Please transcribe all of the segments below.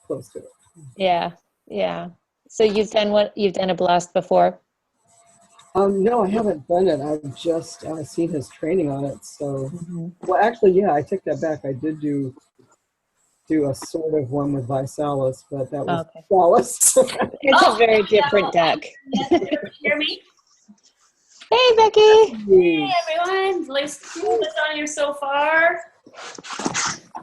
close to it. Yeah, yeah. So you've done a blast before? No, I haven't done it. I've just seen his training on it. So, Hmm. well, actually, yeah, I take that back. I did do a sort of one with Visalis, but that was Okay. Visalis. It's a very different deck. Yes, you hear me? Hey, Becky. Hey, everyone. Let's see what's on here so far.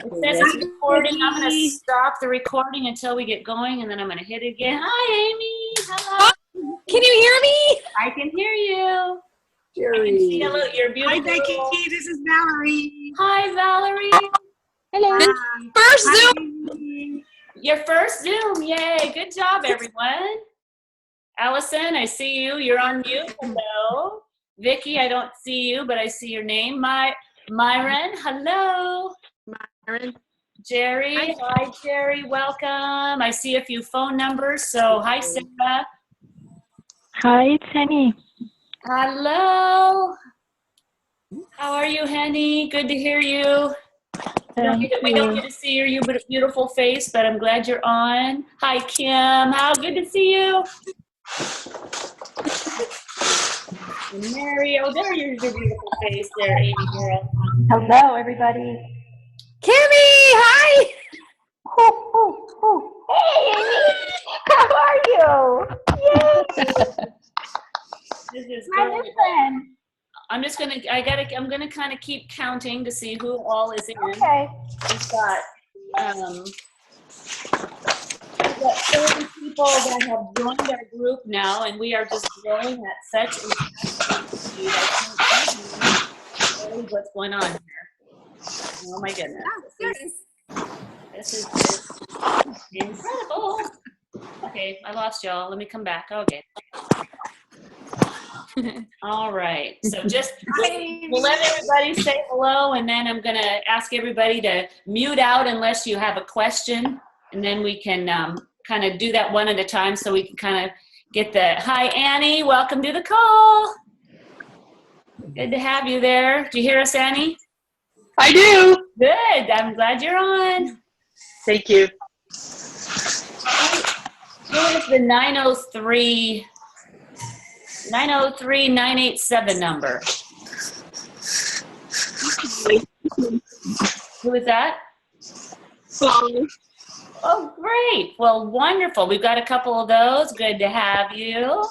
It says it's recording. I'm going to stop the recording until we get going, and then I'm going to hit it again. Hi, Amy. Hello. Can you hear me? I can hear you. Jerry. I can see a little, your beautiful. Hi, Becky. This is Valerie. Hi, Valerie. Hello. First Zoom. Zoom. Your first Zoom. Yay. Good job, everyone. Allison, I see you. You're on mute. Hello. Vicky, I don't see you, but I see your name. Myron, hello. Myron. Jerry, hi, Jerry. Welcome. I see a few phone numbers. So, hi, Sarah. Hi, it's Henny. Hello. How are you, Henny? Good to hear you. We don't get to see your beautiful face, but I'm glad you're on. Hi, Kim. How good to see you. And Mary, oh, there's your beautiful face there, Amy girl. Hello, everybody. Kimmy, hi. Hey, Amy. How are you? Yay. This is My great. new friend. I'm gonna kind of keep counting to see who all is in. Okay. We've got 30 people that have joined our group now, and we are just growing at such a speed. I can't believe what's going on here. Oh my goodness. This is incredible. Okay, I lost y'all. Let me come back. Okay. All right. So just we'll let everybody say hello, and then I'm gonna ask everybody to mute out unless you have a question, and then we can kind of do that one at a time so we can kind of get the hi Annie, welcome to the call. Good to have you there. Do you hear us, Annie? I do. Good. I'm glad you're on. Thank you. Who is the 903-987 number? Who is that? Oh, great. Well, wonderful. We've got a couple of those. Good to have you.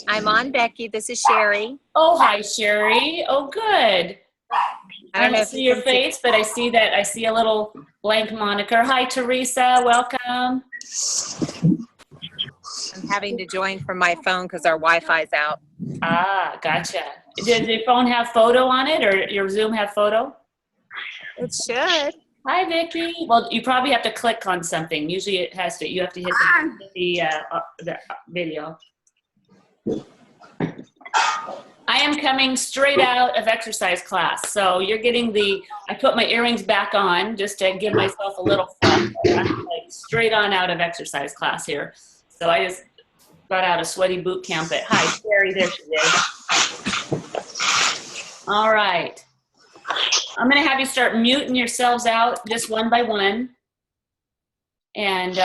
I'm on, Becky. This is Sherry. Oh, hi, Sherry. Oh, good. I don't see your face, but I see a little blank moniker. Hi, Teresa. Welcome. I'm having to join from my phone because our Wi-Fi's out. Ah, gotcha. Does your phone have photo on it, or your Zoom have photo? It should. Hi, Vicki. Well, you probably have to click on something. Usually it has to, you have to hit the video. I am coming straight out of exercise class. So you're getting I put my earrings back on just to give myself a little fun. I'm like straight on out of exercise class here. So I just got out of sweaty boot camp at, hi, Sherry, there she is. All right. I'm going to have you start muting yourselves out just one by one. And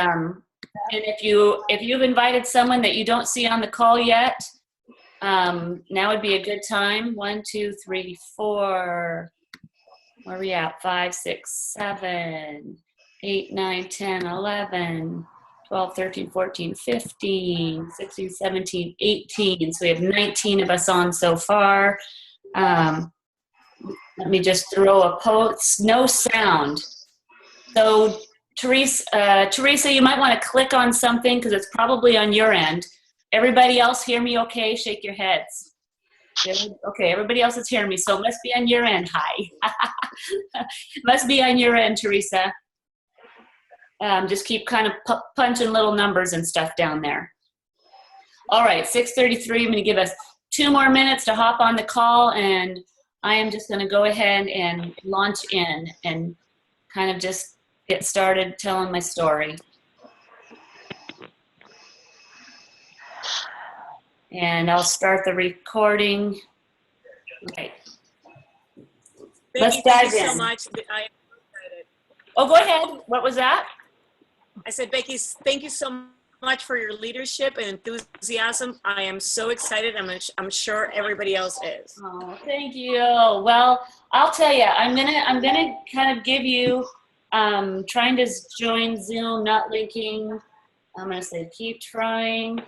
if you've invited someone that you don't see on the call yet, now would be a good time. 1, 2, 3, 4. Where are we at? 5, 6, 7, 8, 9, 10, 11, 12, 13, 14, 15, 16, 17, 18. So we have 19 of us on so far. Let me just throw a post. No sound. So Teresa, you might want to click on something because it's probably on your end. Everybody else hear me okay? Shake your heads. Okay, everybody else is hearing me, so it must be on your end. Hi. Must be on your end, Teresa. Just keep kind of punching little numbers and stuff down there. All right, 6:33. I'm going to give us 2 more minutes to hop on the call, and I am just going to go ahead and launch in and kind of just get started telling my story. And I'll start the recording. Okay. Let's dive in. Thank you so much. Oh, go ahead. What was that? I said, Becky, thank you so much for your leadership and enthusiasm. I am so excited. I'm sure everybody else is. Oh, thank you. Well, I'll tell you, I'm gonna kind of give you, trying to join Zoom, not linking. I'm gonna say keep trying.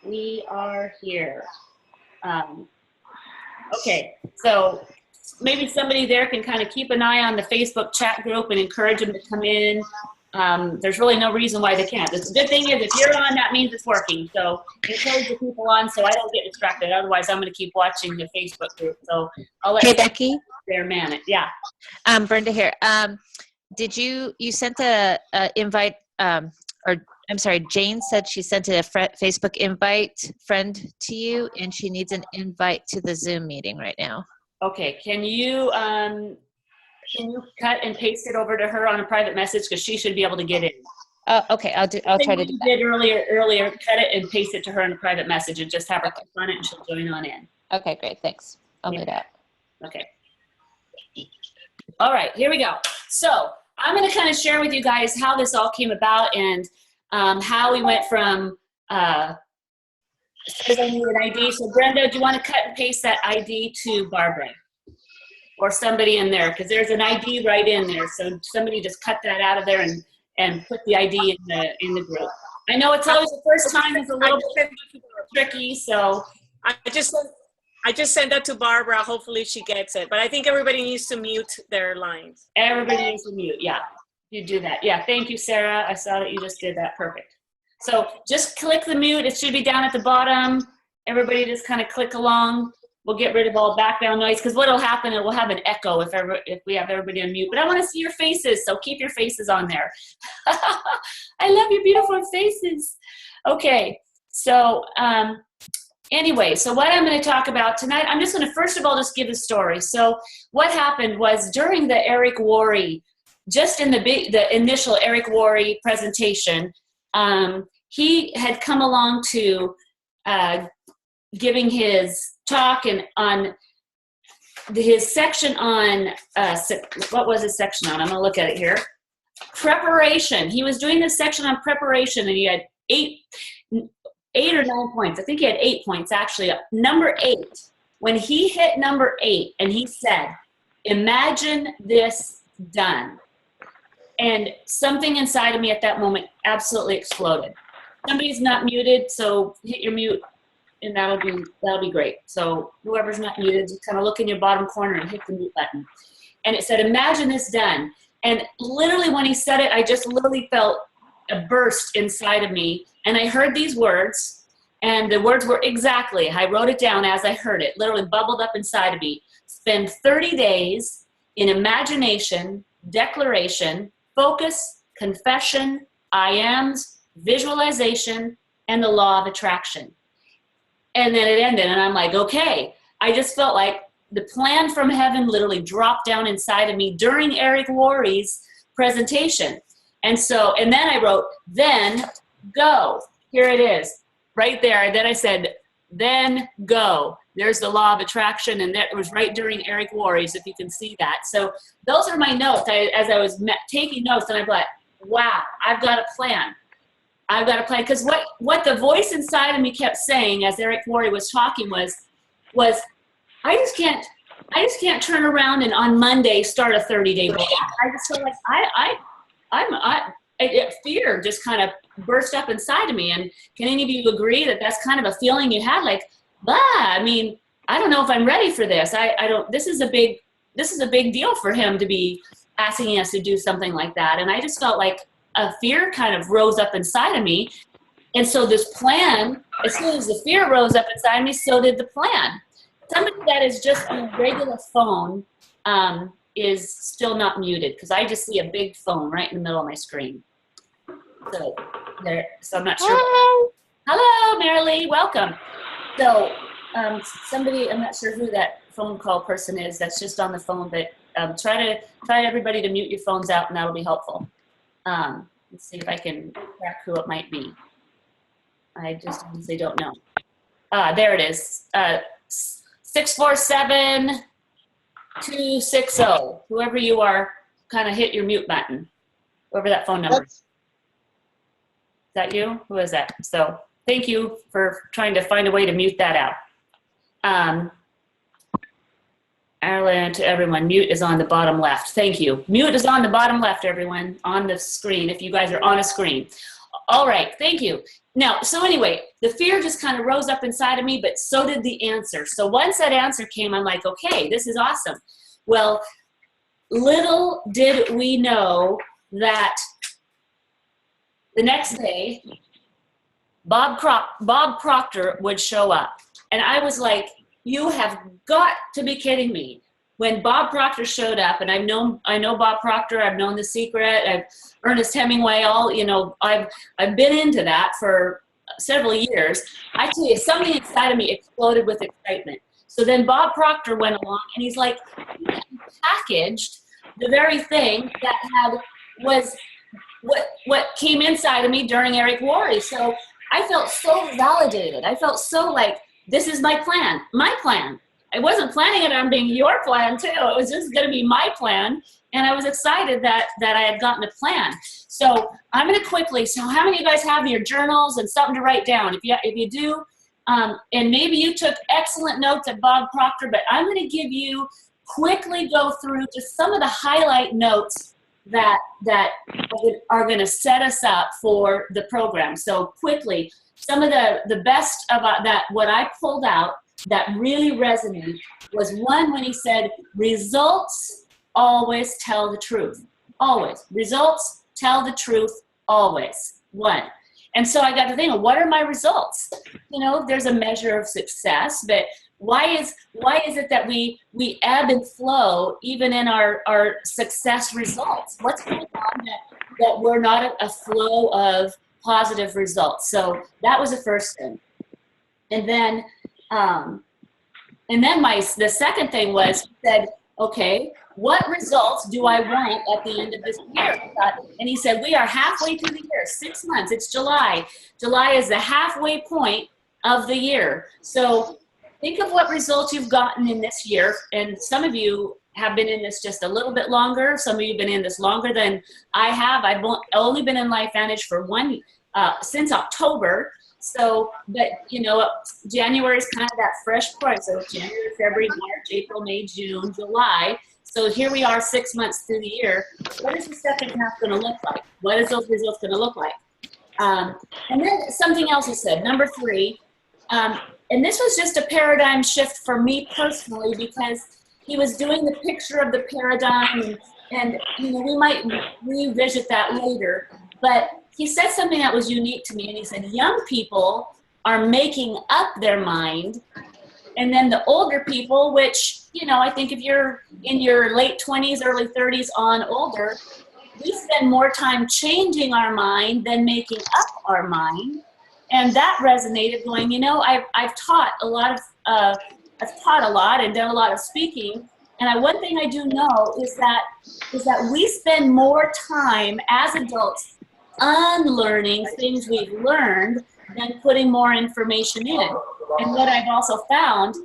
We are here. Okay, so maybe somebody there can kind of keep an eye on the Facebook chat group and encourage them to come in. There's really no reason why they can't. The good thing is if you're on, that means it's working. So encourage the people on so I don't get distracted. Otherwise, I'm going to keep watching the Facebook group. So I'll let Hey, Becky. there man it. Yeah. Brenda here. Did you sent a invite, or I'm sorry, Jane said she sent a Facebook invite friend to you, and she needs an invite to the Zoom meeting right now. Okay. Can you cut and paste it over to her on a private message because she should be able to get in. Okay, I'll try to do You that. did earlier, cut it and paste it to her in a private message and just have her click on it and she'll join on in. Okay, great, thanks. I'll do that. Okay. All right, here we go. So I'm going to kind of share with you guys how this all came about and how we went from says I need an ID. So Brenda, do you want to cut and paste that ID to Barbara or somebody in there? Because there's an ID right in there. So somebody just cut that out of there and put the ID in the group. I know it's always the first time is a little bit tricky, so I just sent that to Barbara. Hopefully she gets it. But I think everybody needs to mute their lines. everybody needs to mute. Yeah, you do that. Yeah, thank you, Sarah. I saw that you just did that. Perfect. So just click the mute. It should be down at the bottom. Everybody just kind of click along. We'll get rid of all background noise because what will happen, it will have an echo if we have everybody on mute. But I want to see your faces, so keep your faces on there. I love your beautiful faces. Okay, so anyway, so what I'm going to talk about tonight, I'm just going to first of all just give a story. So what happened was during the Eric Worre, just in the initial Eric Worre presentation, he had come along to giving his talk and on his section on what was his section on? I'm gonna look at it here. Preparation. He was doing this section on preparation, and he had eight or 9 points. I think he had 8 points actually. Number 8. When he hit number 8, and he said, "Imagine this done," and something inside of me at that moment absolutely exploded. Somebody's not muted, so hit your mute. And that'll be great. So whoever's not muted, just kind of look in your bottom corner and hit the mute button. And it said, "Imagine this done." And literally when he said it, I just literally felt a burst inside of me. And I heard these words, and the words were exactly, I wrote it down as I heard it, literally bubbled up inside of me. Spend 30 days in imagination, declaration, focus, confession, I ams, visualization, and the law of attraction. And then it ended, and I'm like, okay. I just felt like the plan from heaven literally dropped down inside of me during Eric Worre's presentation. And then I wrote, then go. Here it is, right there. And then I said, then go. There's the law of attraction, and that was right during Eric Worre's, if you can see that. So those are my notes as I was taking notes, and I'm like, wow, I've got a plan. I've got to plan, because what the voice inside of me kept saying as Eric Worre was talking was I just can't turn around and on Monday start a 30-day block. I just feel like fear just kind of burst up inside of me. And can any of you agree that that's kind of a feeling you had? Like, I mean, I don't know if I'm ready for this. I don't. This is a big deal for him to be asking us to do something like that. And I just felt like a fear kind of rose up inside of me. And so this plan, as soon as the fear rose up inside me, so did the plan. Somebody that is just on a regular phone is still not muted, because I just see a big phone right in the middle of my screen. So I'm not sure. Hello, Marilee, welcome. So somebody, I'm not sure who that phone call person is that's just on the phone, but try everybody to mute your phones out, and that'll be helpful. Let's see if I can track who it might be. I just honestly don't know. There it is. 647-260. Whoever you are, kind of hit your mute button. Whoever that phone number is. that you? Who is that? So thank you for trying to find a way to mute that out. Ireland, to everyone, mute is on the bottom left. Thank you. Mute is on the bottom left, everyone, on the screen, if you guys are on a screen. All right, thank you. Now, so anyway, the fear just kind of rose up inside of me, but so did the answer. So once that answer came, I'm like, okay, this is awesome. Well, little did we know that the next day, Bob Proctor would show up. And I was like, you have got to be kidding me. When Bob Proctor showed up, and I know Bob Proctor, I've known The Secret, Ernest Hemingway, I've been into that for several years. I tell you, something inside of me exploded with excitement. So then Bob Proctor went along, and he's like, he packaged the very thing that was what came inside of me during Eric Worre. So I felt so validated. I felt so like, this is my plan, my plan. I wasn't planning it on being your plan too. It was just gonna be my plan. And I was excited that I had gotten a plan. So I'm gonna quickly, so how many of you guys have your journals and something to write down? If you do, and maybe you took excellent notes at Bob Proctor, but I'm gonna give you, quickly go through just some of the highlight notes that are gonna set us up for the program. So quickly, some of the best about that, what I pulled out that really resonated was one when he said, results always tell the truth. Always. Results tell the truth always. One. And so I got to think, what are my results? You know, there's a measure of success, but why is it that we ebb and flow even in our success results? What's going on that we're not a flow of positive results? So that was the first thing. And then the second thing was, he said, okay, what results do I want at the end of this year? And he said, we are halfway through the year, 6 months. It's July. July is the halfway point of the year. So think of what results you've gotten in this year. And some of you have been in this just a little bit longer. Some of you have been in this longer than I have. I've only been in LifeVantage for since October. So, but you know, January is kind of that fresh part. So January, February, March, April, May, June, July. So here we are 6 months through the year. What is the second half going to look like? What is those results going to look like? And then something else he said, number 3, and this was just a paradigm shift for me personally, because he was doing the picture of the paradigm, and you know, we might revisit that later, but he said something that was unique to me, and he said, young people are making up their mind, and then the older people, which, you know, I think if you're in your late 20s, early 30s on older, we spend more time changing our mind than making up our mind. And that resonated, going, you know, I've taught a lot and done a lot of speaking, and one thing I do know is that we spend more time as adults unlearning things we've learned than putting more information in. And what I've also found,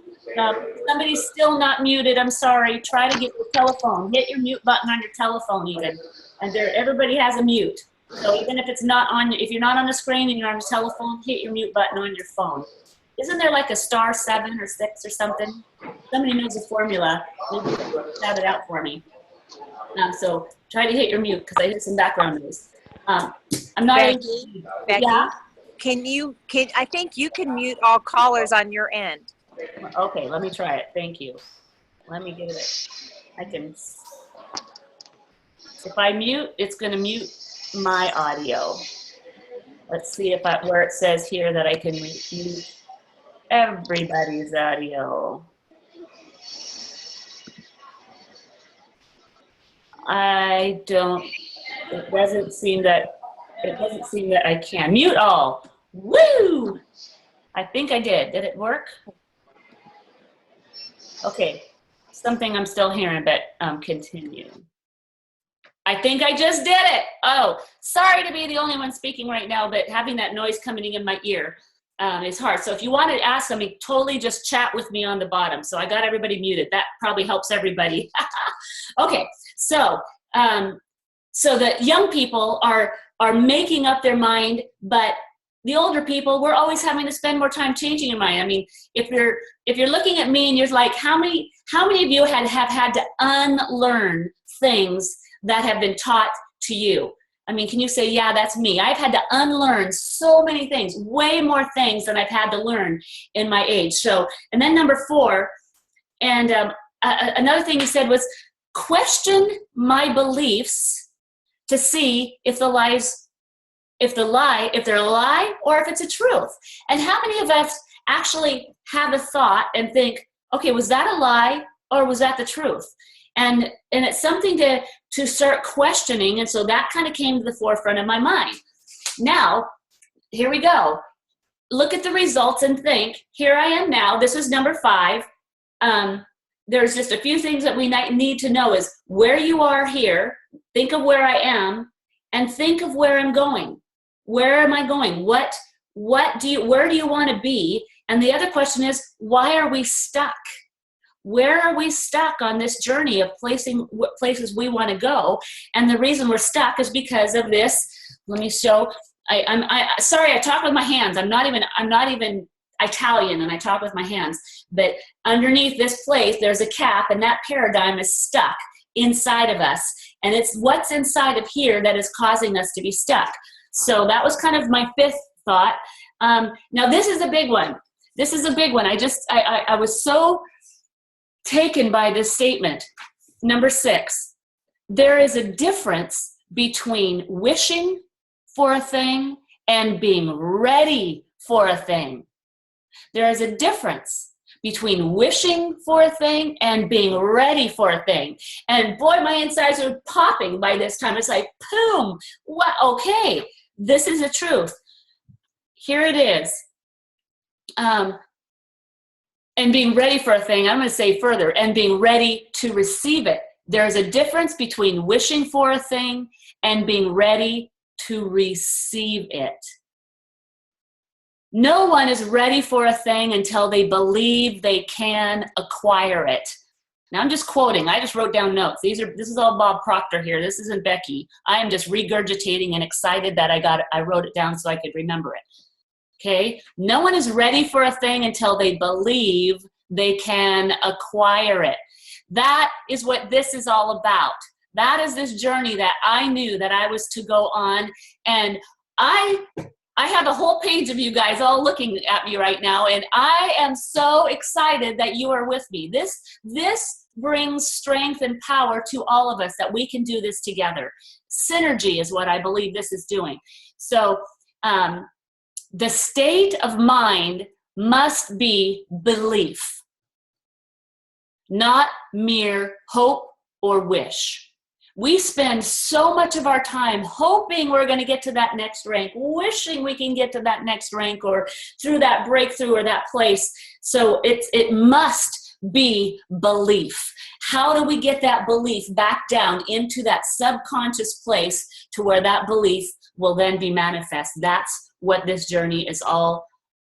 somebody's still not muted, I'm sorry, try to get your telephone, hit your mute button on your telephone even, and everybody has a mute. So even if it's not on, if you're not on the screen and you're on the telephone, hit your mute button on your phone. Isn't there like a *7 or 6 or something? Somebody knows the formula. Maybe shout it out for me. So try to hit your mute, because I hear some background noise. I'm not. Becky, Yeah. I think you can mute all callers on your end. Okay, let me try it. Thank you. Let me get it. I can. If I mute, it's going to mute my audio. Let's see if where it says here that I can mute everybody's audio. It doesn't seem that I can. Mute all. Woo! I think I did. Did it work? Okay. Something I'm still hearing, but continue. I think I just did it. Oh, sorry to be the only one speaking right now, but having that noise coming in my ear is hard. So if you want to ask something, totally just chat with me on the bottom. So I got everybody muted. That probably helps everybody. Okay, so the young people are are making up their mind, but the older people, we're always having to spend more time changing your mind. I mean, if you're looking at me and you're like, how many of you have had to unlearn things that have been taught to you? I mean, can you say, yeah, that's me? I've had to unlearn so many things, way more things than I've had to learn in my age. So, and then number 4, and another thing you said was question my beliefs to see if they're a lie or if it's a truth. And how many of us actually have a thought and think, okay, was that a lie or was that the truth? And it's something to start questioning. And so that kind of came to the forefront of my mind. Now, here we go. Look at the results and think, here I am now. This is number 5. There's just a few things that we need to know is where you are here. Think of where I am and think of where I'm going. Where am I going? Where do you want to be? And the other question is, why are we stuck? Where are we stuck on this journey of places we want to go? And the reason we're stuck is because of this. Let me show. Sorry, I talk with my hands. I'm not even Italian, and I talk with my hands. But underneath this place, there's a cap, and that paradigm is stuck inside of us. And it's what's inside of here that is causing us to be stuck. So that was kind of my 5th thought. Now this is a big one. I was so taken by this statement. Number 6, there is a difference between wishing for a thing and being ready for a thing. There is a difference between wishing for a thing and being ready for a thing. And boy, my insides are popping by this time. It's like, boom, what? Okay, this is the truth. Here it is. And being ready for a thing, I'm going to say further, and being ready to receive it. There's a difference between wishing for a thing and being ready to receive it. No one is ready for a thing until they believe they can acquire it. Now I'm just quoting. I just wrote down notes. This is all Bob Proctor here. This isn't Becky. I am just regurgitating and excited that I wrote it down so I could remember it. Okay? No one is ready for a thing until they believe they can acquire it. That is what this is all about. That is this journey that I knew that I was to go on. And I have a whole page of you guys all looking at me right now, and I am so excited that you are with me. This brings strength and power to all of us that we can do this together. Synergy is what I believe this is doing. So the state of mind must be belief, not mere hope or wish. We spend so much of our time hoping we're going to get to that next rank, wishing we can get to that next rank or through that breakthrough or that place. So it must be belief. How do we get that belief back down into that subconscious place to where that belief will then be manifest? That's what this journey is all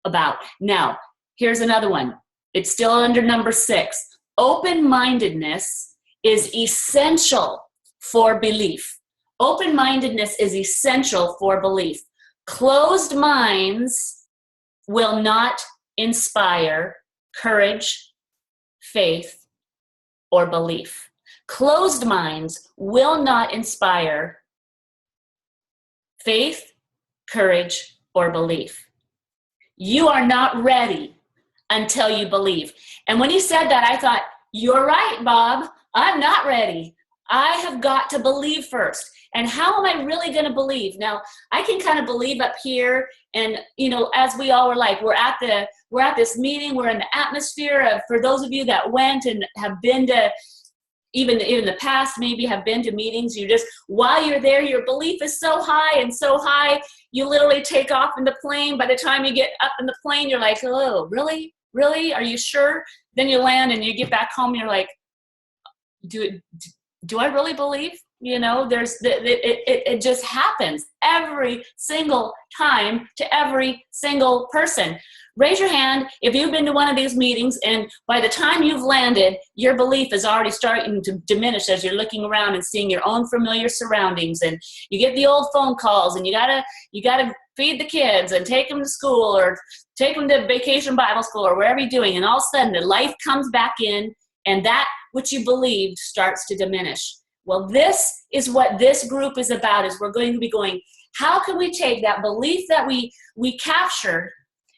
about. Now, here's another one. It's still under number 6. Open-mindedness is essential for belief. Open-mindedness is essential for belief. Closed minds will not inspire courage, faith, or belief. Closed minds will not inspire faith, courage, or belief. You are not ready until you believe. And when he said that, I thought, you're right, Bob. I'm not ready. I have got to believe first. And how am I really going to believe? Now, I can kind of believe up here, and as we all were like, we're at this meeting, we're in the atmosphere of, for those of you that went and have been to even the past, maybe have been to meetings, while you're there, your belief is so high, you literally take off in the plane. By the time you get up in the plane, you're like, oh, really? Really? Are you sure? Then you land and you get back home, you're like, do I really believe? You know, it just happens every single time to every single person. Raise your hand if you've been to one of these meetings and by the time you've landed, your belief is already starting to diminish as you're looking around and seeing your own familiar surroundings, and you get the old phone calls and you gotta feed the kids and take them to school or take them to vacation Bible school or wherever you're doing, and all of a sudden the life comes back in and that which you believed starts to diminish. Well, this is what this group is about, is we're going to be going, how can we take that belief that we captured,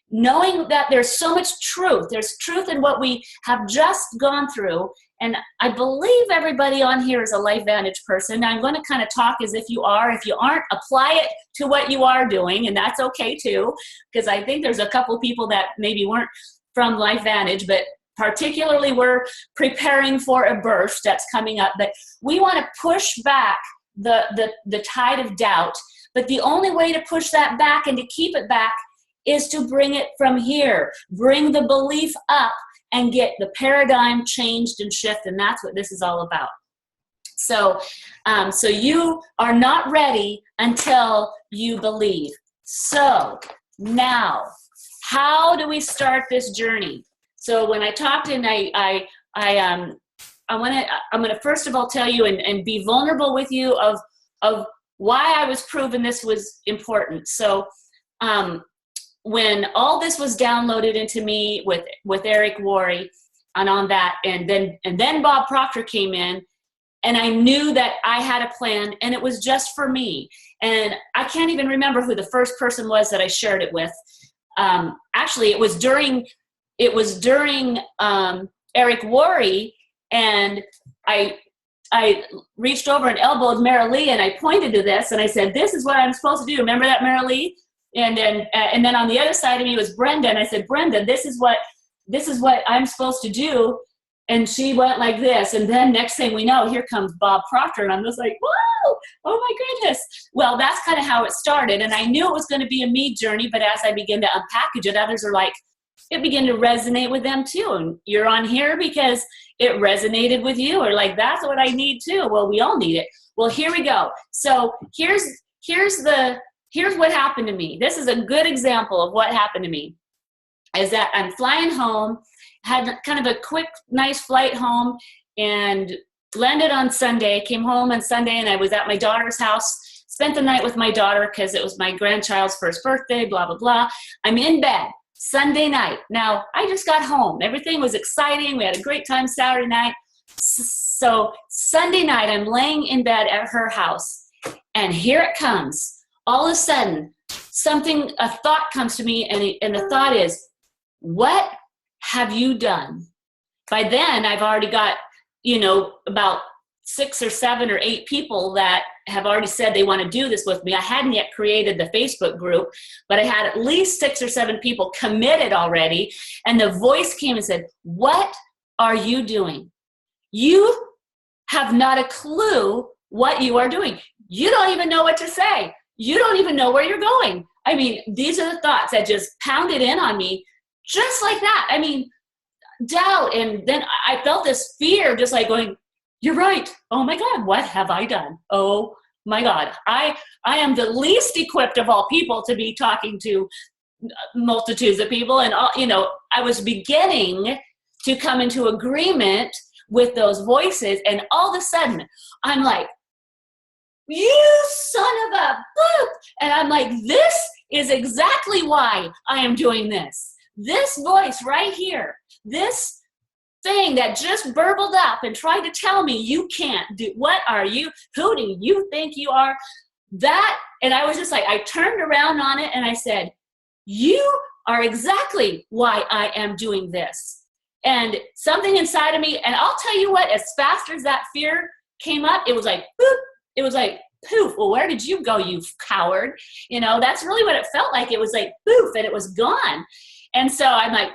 knowing that there's so much truth. There's truth in what we have just gone through. And I believe everybody on here is a LifeVantage person. Now I'm going to kind of talk as if you are. If you aren't, apply it to what you are doing, and that's okay too, because I think there's a couple people that maybe weren't from LifeVantage, but particularly we're preparing for a burst that's coming up. But we want to push back the tide of doubt. But the only way to push that back and to keep it back is to bring it from here. Bring the belief up and get the paradigm changed and shift, and that's what this is all about. So, so you are not ready until you believe. So now, how do we start this journey? So when I talked, and I'm gonna first of all tell you and be vulnerable with you of why I was proven this was important. So when all this was downloaded into me with Eric Worre and on that, and then Bob Proctor came in, and I knew that I had a plan and it was just for me. And I can't even remember who the first person was that I shared it with. Actually, it was during Eric Worre, and I reached over and elbowed Mara Lee, and I pointed to this, and I said, "This is what I'm supposed to do." Remember that, Mara Lee? And then on the other side of me was Brenda, and I said, "Brenda, this is what I'm supposed to do." And she went like this, and then next thing we know, here comes Bob Proctor, and I'm just like, whoa, oh my goodness. Well, that's kind of how it started, and I knew it was going to be a me journey, but as I began to unpackage it, others are like, it began to resonate with them too. And you're on here because it resonated with you, or like, that's what I need too. Well, we all need it. Well, here we go. So here's what happened to me. This is a good example of what happened to me, is that I'm flying home, had kind of a quick, nice flight home, and landed on Sunday, came home on Sunday, and I was at my daughter's house, spent the night with my daughter because it was my grandchild's first birthday, blah, blah, blah. I'm in bed Sunday night. Now, I just got home. Everything was exciting. We had a great time Saturday night. So Sunday night, I'm laying in bed at her house, and here it comes. All of a sudden, a thought comes to me, and the thought is, what have you done? By then, I've already got, about 6 or 7 or 8 people that have already said they want to do this with me. I hadn't yet created the Facebook group, but I had at least 6 or 7 people committed already. And the voice came and said, what are you doing? You have not a clue what you are doing. You don't even know what to say. You don't even know where you're going. I mean, these are the thoughts that just pounded in on me just like that. I mean, doubt. And then I felt this fear just like going, you're right. Oh my God, what have I done? Oh my God. I am the least equipped of all people to be talking to multitudes of people. And, I was beginning to come into agreement with those voices. And all of a sudden, I'm like, you son of a boop. And I'm like, this is exactly why I am doing this. This voice right here, this thing that just burbled up and tried to tell me you can't do, what are you, who do you think you are? That, and I was just like, I turned around on it and I said, you are exactly why I am doing this. And something inside of me, and I'll tell you what, as fast as that fear came up, it was like, boop, it was like, poof, well, where did you go, you coward? That's really what it felt like. It was like, poof, and it was gone. And so I'm like,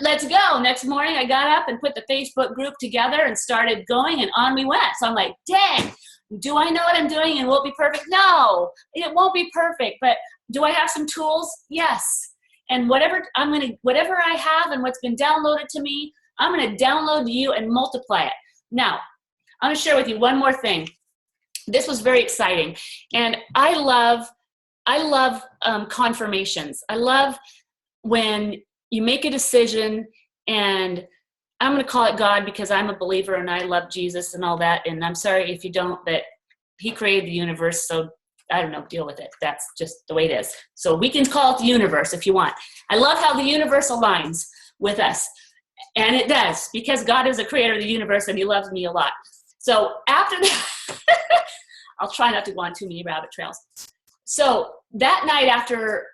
let's go. Next morning, I got up and put the Facebook group together and started going, and on we went. So I'm like, dang, do I know what I'm doing and will it be perfect? No, it won't be perfect. But do I have some tools? Yes. And whatever I have and what's been downloaded to me, I'm going to download to you and multiply it. Now, I'm going to share with you one more thing. this was very exciting. And I love confirmations. I love when you make a decision, and I'm going to call it God because I'm a believer and I love Jesus and all that. And I'm sorry if you don't, but he created the universe. So I don't know, deal with it. That's just the way it is. So we can call it the universe if you want. I love how the universe aligns with us. And it does, because God is the creator of the universe and he loves me a lot. So after that, I'll try not to go on too many rabbit trails. So that night after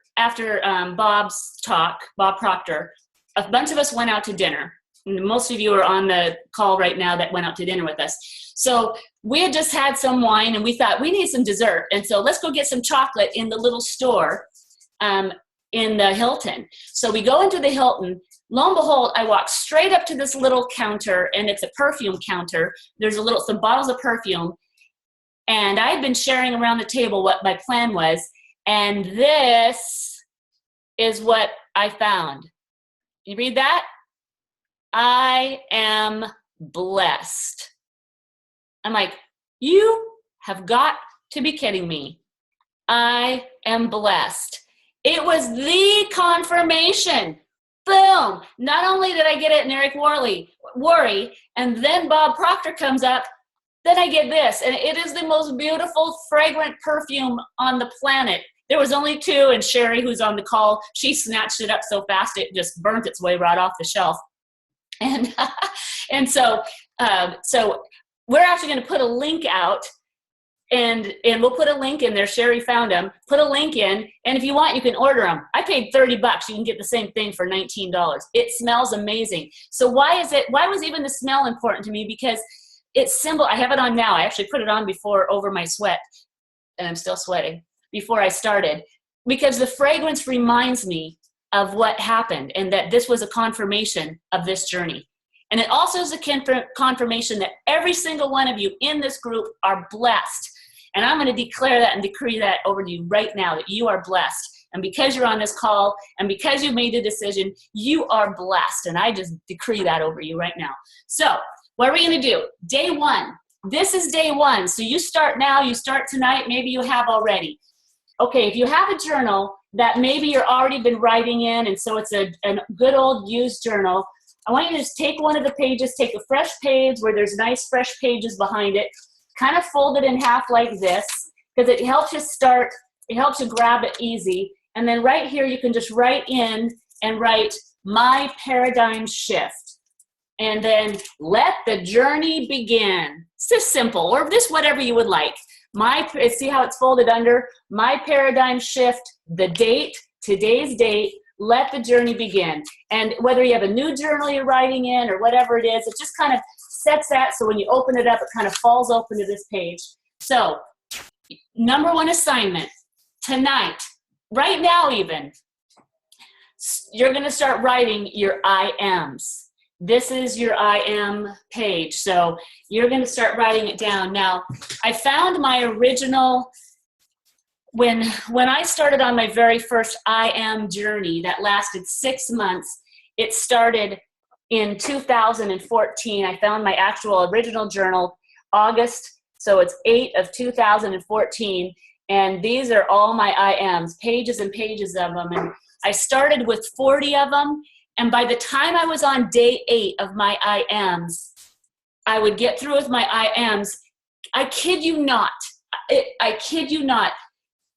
Bob's talk, Bob Proctor, a bunch of us went out to dinner. And most of you are on the call right now that went out to dinner with us. So we had just had some wine and we thought we need some dessert. And so let's go get some chocolate in the little store in the Hilton. So we go into the Hilton. Lo and behold, I walk straight up to this little counter, and it's a perfume counter. There's some bottles of perfume. And I had been sharing around the table what my plan was. And this is what I found. You read that? I am blessed. I'm like, you have got to be kidding me. I am blessed. It was the confirmation. Boom. Not only did I get it in Eric Worre, and then Bob Proctor comes up, then I get this. And it is the most beautiful, fragrant perfume on the planet. There was only 2, and Sherry, who's on the call, she snatched it up so fast it just burnt its way right off the shelf. And so we're actually going to put a link out, and we'll put a link in there. Sherry found them. Put a link in, and if you want, you can order them. I paid $30. You can get the same thing for $19. It smells amazing. So why was even the smell important to me? Because it's I have it on now. I actually put it on before over my sweat, and I'm still sweating before I started, because the fragrance reminds me of what happened and that this was a confirmation of this journey. And it also is a confirmation that every single one of you in this group are blessed. And I'm going to declare that and decree that over to you right now, that you are blessed. And because you're on this call and because you made a decision, you are blessed. And I just decree that over you right now. So what are we going to do? Day 1. This is day 1. So you start now, you start tonight, maybe you have already. Okay, if you have a journal that maybe you're already been writing in, and so it's a good old used journal, I want you to just take one of the pages, take a fresh page where there's nice fresh pages behind it, kind of fold it in half like this, because it helps you start, it helps you grab it easy. And then right here, you can just write in and write my paradigm shift. And then let the journey begin. It's just simple, or just whatever you would like. See how it's folded under? My paradigm shift, the date, today's date, let the journey begin. And whether you have a new journal you're writing in or whatever it is, it just kind of sets that so when you open it up, it kind of falls open to this page. So, number 1 assignment, tonight, right now even, you're going to start writing your I ams. This is your I am page. So you're going to start writing it down. Now, I found my original, when I started on my very first I am journey that lasted 6 months, it started in 2014. I found my actual original journal, August, so it's 8 of 2014. And these are all my I ams, pages and pages of them. And I started with 40 of them. And by the time I was on day 8 of my I ams, I would get through with my I ams. I kid you not. I kid you not.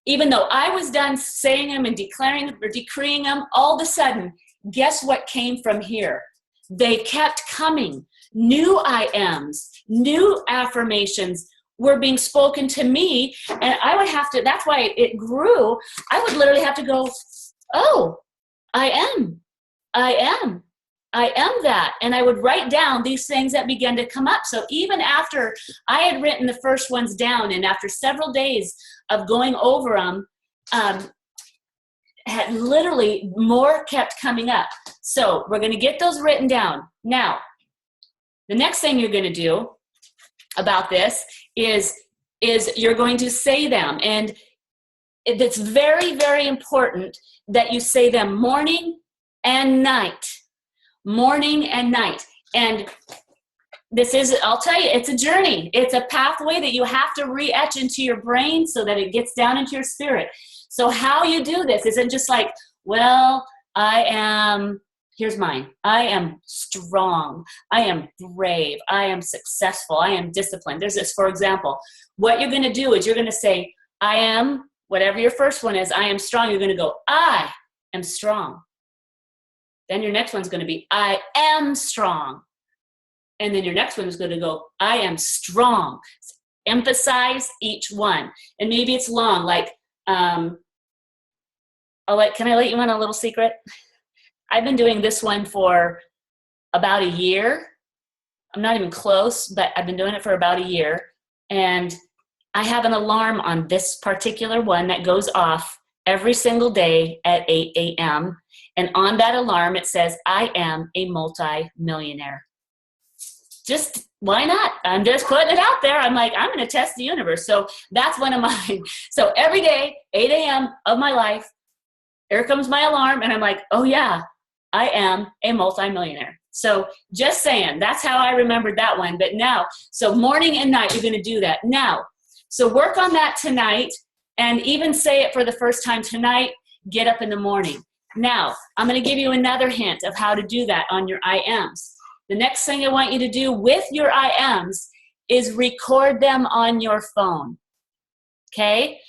Even though I was done saying them and declaring or decreeing them, all of a sudden, guess what came from here? They kept coming. New I ams, new affirmations were being spoken to me. And I would have to, that's why it grew. I would literally have to go, oh, I am that. And I would write down these things that began to come up. So even after I had written the first ones down, and after several days of going over them, had literally more kept coming up. So we're going to get those written down. Now, the next thing you're going to do about this is you're going to say them. And it's very, very important that you say them morning and night. Morning and night. And I'll tell you, it's a journey. It's a pathway that you have to re-etch into your brain so that it gets down into your spirit. So how you do this isn't just like, well, here's mine. I am strong. I am brave. I am successful. I am disciplined. There's this, for example, what you're going to do is you're going to say, I am, whatever your first one is, I am strong. You're going to go, I am strong. Then your next one's going to be, I am strong. And then your next one is going to go, I am strong. Emphasize each one. And maybe it's long, like, can I let you in on a little secret? I've been doing this one for about a year. I'm not even close, but I've been doing it for about a year. And I have an alarm on this particular one that goes off every single day at 8 a.m. And on that alarm, it says, I am a multi-millionaire. Just, why not? I'm just putting it out there. I'm like, I'm going to test the universe. So that's one of mine. So every day, 8 a.m. of my life, here comes my alarm. And I'm like, oh yeah, I am a multi-millionaire. So just saying, that's how I remembered that one. But now, so morning and night, you're going to do that. Now, so work on that tonight and even say it for the first time tonight, get up in the morning. Now, I'm going to give you another hint of how to do that on your IMs. The next thing I want you to do with your IMs is record them on your phone, okay?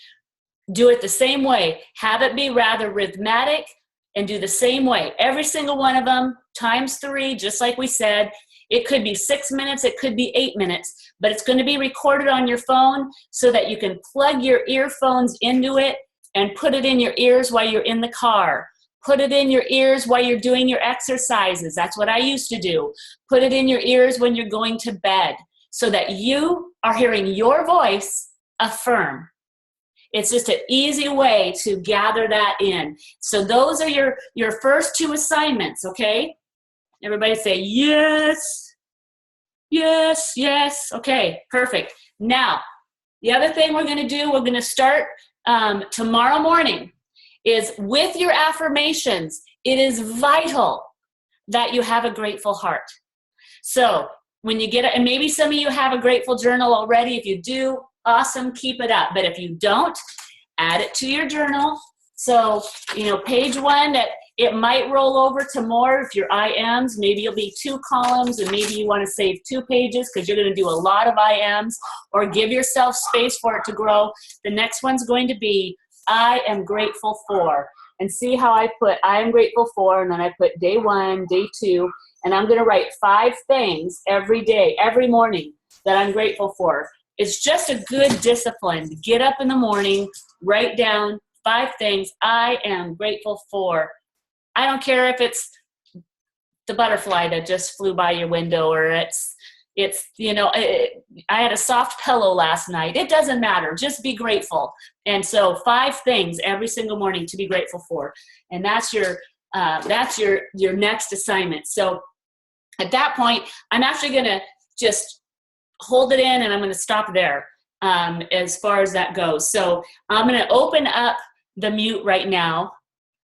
Do it the same way. Have it be rather rhythmic and do the same way. Every single one of them, times 3, just like we said. It could be 6 minutes, it could be 8 minutes, but it's going to be recorded on your phone so that you can plug your earphones into it and put it in your ears while you're in the car. Put it in your ears while you're doing your exercises. That's what I used to do. Put it in your ears when you're going to bed so that you are hearing your voice affirm. It's just an easy way to gather that in. So those are your first 2 assignments, okay? Everybody say, yes, yes, yes. Okay, perfect. Now, the other thing we're going to do, we're going to start tomorrow morning, is with your affirmations, it is vital that you have a grateful heart. So when you get it, and maybe some of you have a grateful journal already. If you do, awesome, keep it up. But if you don't, add it to your journal. So, page 1, that it might roll over to more if your IMs. Maybe it'll be 2 columns, and maybe you want to save 2 pages because you're going to do a lot of IMs, or give yourself space for it to grow. The next one's going to be, I am grateful for. And see how I put I am grateful for, and then I put day 1, day 2, and I'm going to write 5 things every day, every morning that I'm grateful for. It's just a good discipline to get up in the morning, write down 5 things I am grateful for. I don't care if it's the butterfly that just flew by your window, or it's I had a soft pillow last night. It doesn't matter. Just be grateful. And so 5 things every single morning to be grateful for. And that's your next assignment. So at that point, I'm actually going to just hold it in, and I'm going to stop there as far as that goes. So I'm going to open up the mute right now.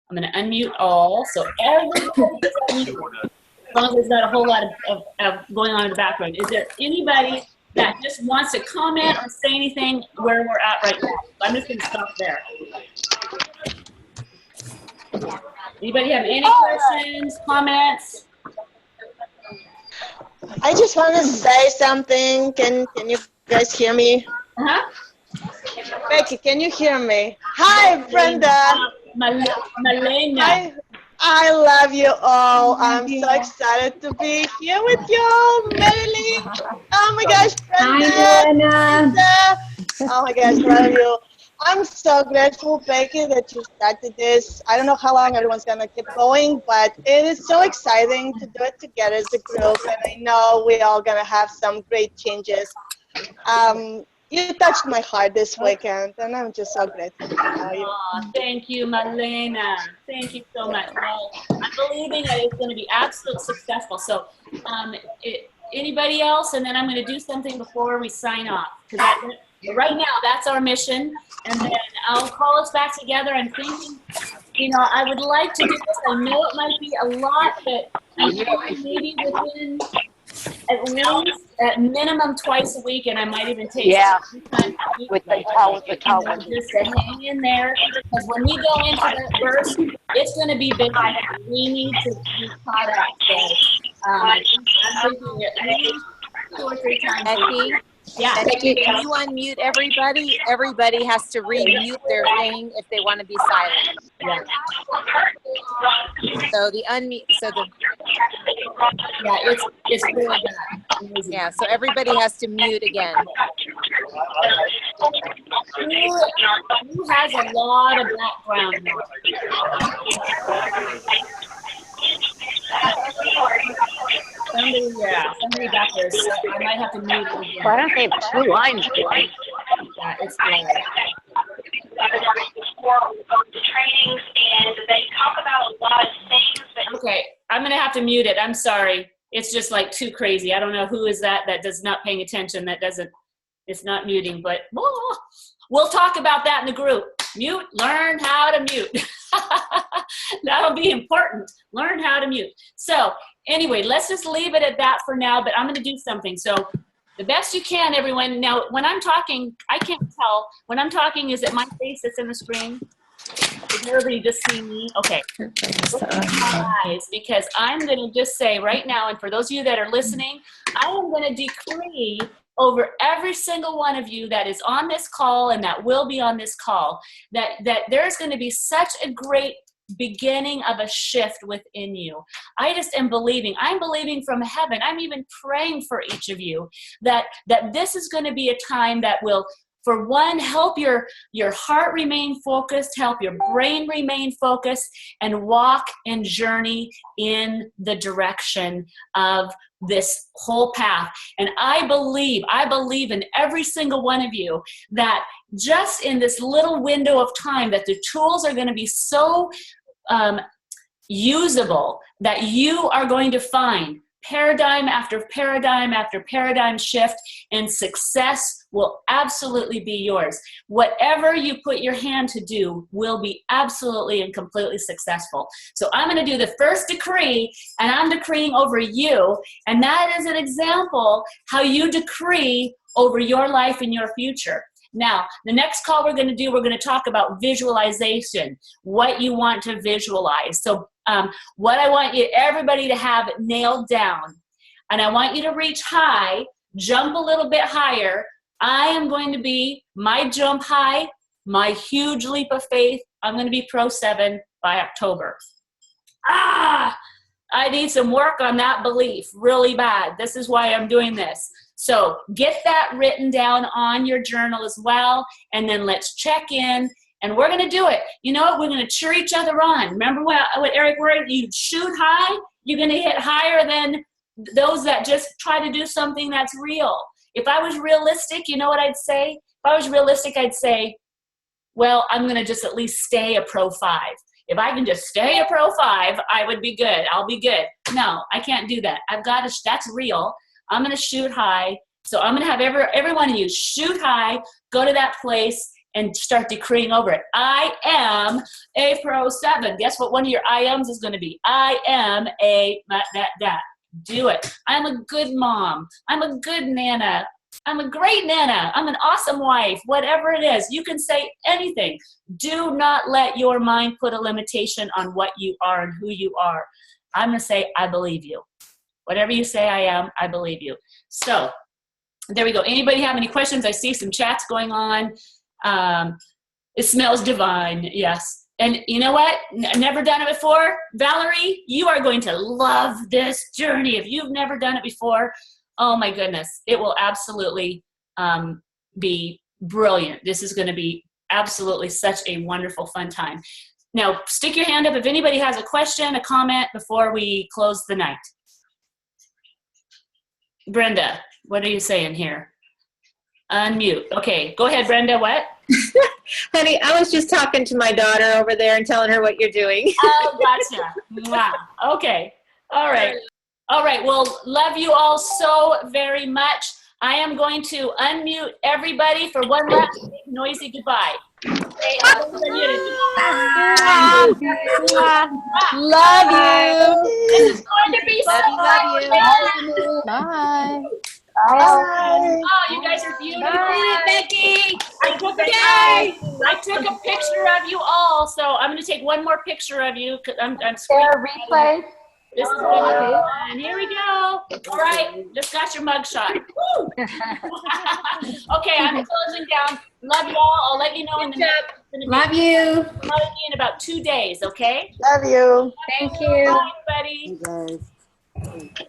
I'm going to unmute all. So everybody is unmuted. As long as there's not a whole lot of going on in the background. Is there anybody that just wants to comment or say anything where we're at right now? I'm just going to stop there. Anybody have any questions, comments? I just want to say something. Can you guys hear me? Uh-huh. Becky, can you hear me? Hi, Brenda. Malena. I love you all. I'm so excited to be here with you, Marilyn. Oh my gosh, Brenda. Hi, Brenda. Oh my gosh, love you. I'm so grateful, Becky, that you started this. I don't know how long everyone's going to keep going, but it is so exciting to do it together as a group, and I know we're all going to have some great changes. You touched my heart this weekend, and I'm just so grateful to have you. Oh, thank you, Malena. Thank you so much. Well, I'm believing that it's going to be absolutely successful. So anybody else? And then I'm going to do something before we sign off. Right now, that's our mission. And then I'll call us back together. I'm thinking, I would like to do this. I know it might be a lot, but I know maybe within at least at minimum twice a week, and I might even take Yeah. some With the towel. just to hang in there, because when we go into that burst, it's going to be busy. We need to be caught up. So, I'm thinking at least 2 or 3 times. Becky, Yeah. Becky, can you unmute everybody? Everybody has to remute their thing if they want to be silent. Yeah. So the unmute, Yeah, it's really bad. Amazing. yeah, so everybody has to mute again. Who has a lot of background noise? Somebody back there. So I might have to mute it again. Why don't they have 2 lines? Yeah, it's good. Trainings, and they talk about a lot of things that Okay, I'm gonna have to mute it. I'm sorry. It's just like too crazy. I don't know who is that does not paying attention. It's not muting, but we'll talk about that in the group. Mute, learn how to mute. That'll be important. Learn how to mute. So anyway, let's just leave it at that for now, but I'm gonna do something. So the best you can, everyone. Now, when I'm talking, I can't tell. When I'm talking, is it my face that's in the screen? Is everybody just seeing me? Okay. Look at my eyes, because I'm going to just say right now, and for those of you that are listening, I am going to decree over every single one of you that is on this call and that will be on this call, that there's going to be such a great beginning of a shift within you. I just am believing. I'm believing from heaven. I'm even praying for each of you that this is going to be a time that will, for one, help your heart remain focused, help your brain remain focused, and walk and journey in the direction of this whole path. And I believe in every single one of you that just in this little window of time that the tools are going to be so usable that you are going to find paradigm after paradigm after paradigm shift, and success will absolutely be yours. Whatever you put your hand to do will be absolutely and completely successful. So I'm going to do the first decree, and I'm decreeing over you, and that is an example how you decree over your life and your future. Now, the next call we're going to talk about visualization, what you want to visualize. So what I want everybody to have nailed down, and I want you to reach high, jump a little bit higher. I am going to be my jump high, my huge leap of faith. I'm going to be Pro 7 by October. I need some work on that belief really bad. This is why I'm doing this. So get that written down on your journal as well, and then let's check in, and we're going to do it. You know what? We're going to cheer each other on. Remember what Eric word? You shoot high, you're going to hit higher than those that just try to do something that's real. If I was realistic, you know what I'd say? If I was realistic, I'd say, well, I'm going to just at least stay a Pro 5. If I can just stay a Pro 5, I would be good. I'll be good. No, I can't do that. I've got to, that's real. I'm going to shoot high. So I'm going to have every one of you shoot high, go to that place, and start decreeing over it. I am a Pro 7. Guess what one of your I ams is going to be? I am a that. Do it. I'm a good mom. I'm a good nana. I'm a great nana. I'm an awesome wife. Whatever it is, you can say anything. Do not let your mind put a limitation on what you are and who you are. I'm going to say, I believe you. Whatever you say I am, I believe you. So there we go. Anybody have any questions? I see some chats going on. It smells divine. Yes. And you know what? Never done it before. Valerie, you are going to love this journey. If you've never done it before, oh my goodness, it will absolutely be brilliant. This is going to be absolutely such a wonderful, fun time. Now, stick your hand up if anybody has a question, a comment before we close the night. Brenda, what are you saying here? Unmute. Okay, go ahead, Brenda. What? Honey, I was just talking to my daughter over there and telling her what you're doing. Oh, gotcha. Wow. Okay. All right. All right. Well, love you all so very much. I am going to unmute everybody for one last noisy goodbye. Okay, Love you. this is going to be so Love you. fun. Bye. Bye. Oh, you guys are beautiful. Bye. Becky. I took a picture of you all, so I'm going to take one more picture of you. I'm Share a replay. This is gonna be fun. Here we go. All right, just got your mug shot. Woo! Okay, I'm closing down. Love y'all. I'll let you know in the next. Love you. In about 2 days. Okay. Love you. Thank you. Bye, everybody. Hey, guys.